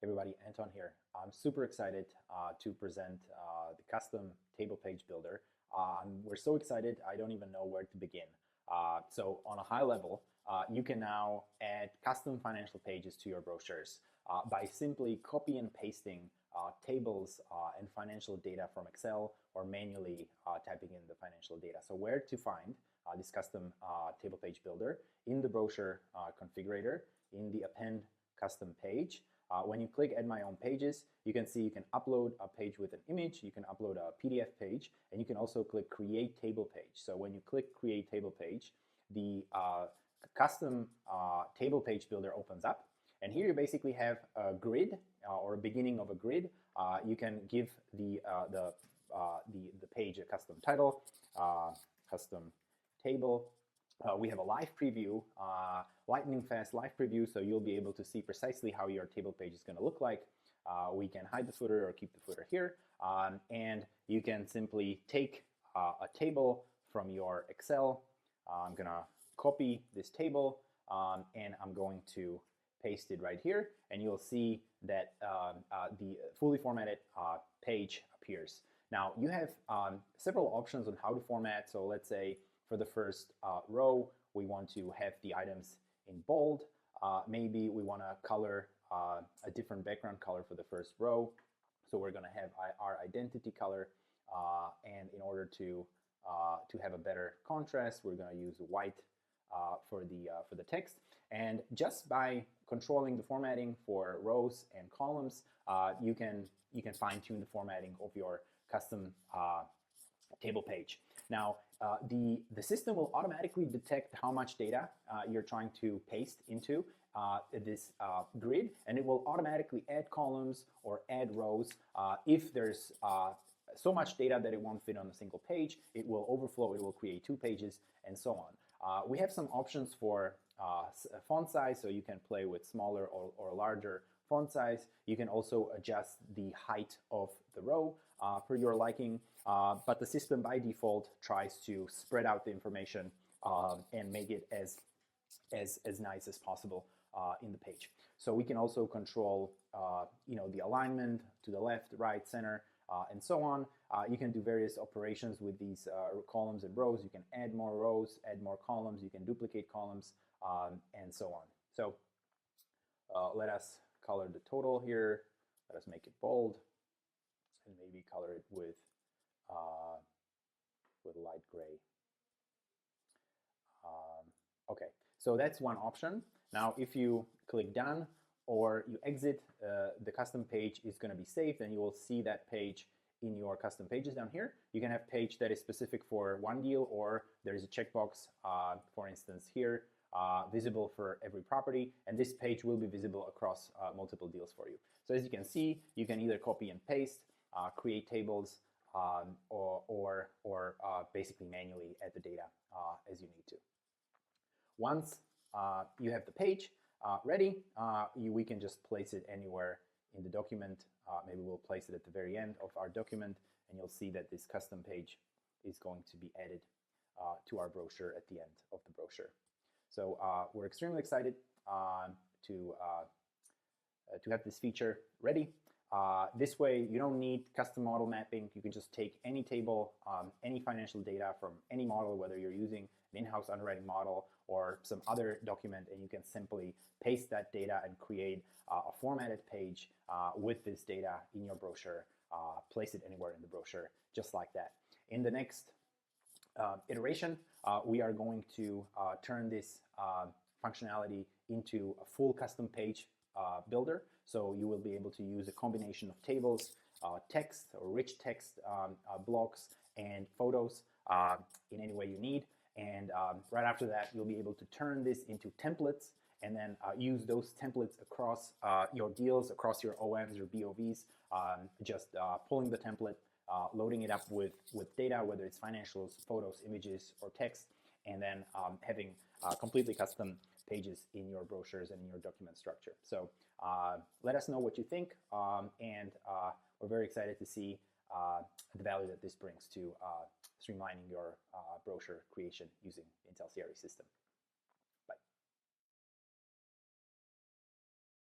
Everybody, Anton here. I'm super excited to present the custom table page builder. We're so excited, I don't even know where to begin. So on a high level, you can now add custom financial pages to your brochures by simply copy and pasting tables and financial data from Excel or manually typing in the financial data. So where to find this custom table page builder? In the brochure configurator, in the append custom page. When you click Add My Own Pages, you can see you can upload a page with an image, you can upload a PDF page, and you can also click Create Table Page. So when you click Create Table Page, the custom table page builder opens up, and here you basically have a grid or a beginning of a grid. You can give the page a custom title, custom table. We have a live preview, lightning fast live preview, so you'll be able to see precisely how your table page is going to look like. We can hide the footer or keep the footer here, and you can simply take a table from your Excel. I'm going to copy this table and I'm going to paste it right here, and you'll see that the fully formatted page appears. Now you have several options on how to format. So let's say for the first row, we want to have the items in bold. Maybe we want to color a different background color for the first row. So we're going to have our identity color, and in order to have a better contrast, we're going to use white for the text. And just by controlling the formatting for rows and columns, you can fine-tune the formatting of your custom table page. Now, the system will automatically detect how much data you're trying to paste into this grid, and it will automatically add columns or add rows. If there's so much data that it won't fit on a single page, it will overflow, it will create 2 pages, and so on. We have some options for font size, so you can play with smaller or larger font size. You can also adjust the height of the row per your liking, but the system by default tries to spread out the information and make it as nice as possible in the page. So we can also control the alignment to the left, right, center, and so on. You can do various operations with these columns and rows. You can add more rows, add more columns, you can duplicate columns, and so on. So let us color the total here. Let us make it bold, and maybe color it with light gray. Okay, so that's one option. Now, if you click Done or you exit, the custom page is going to be saved, and you will see that page in your custom pages down here. You can have page that is specific for one deal, or there is a checkbox, for instance here, visible for every property, and this page will be visible across multiple deals for you. So as you can see, you can either copy and paste, create tables, or basically manually add the data as you need to. Once you have the page ready, we can just place it anywhere in the document. Maybe we'll place it at the very end of our document, and you'll see that this custom page is going to be added to our brochure at the end of the brochure. So we're extremely excited to have this feature ready. This way, you don't need custom model mapping. You can just take any table, any financial data from any model, whether you're using an in-house underwriting model or some other document, and you can simply paste that data and create a formatted page with this data in your brochure, place it anywhere in the brochure, just like that. In the next iteration, we are going to turn this functionality into a full custom page builder. So you will be able to use a combination of tables, text or rich text blocks, and photos in any way you need. And right after that, you'll be able to turn this into templates, and then use those templates across your deals, across your OMs or BOVs, just pulling the template, loading it up with data, whether it's financials, photos, images, or text, and then having completely custom pages in your brochures and in your document structure. So let us know what you think, and we're very excited to see the value that this brings to streamlining your brochure creation using the IntellCRE system.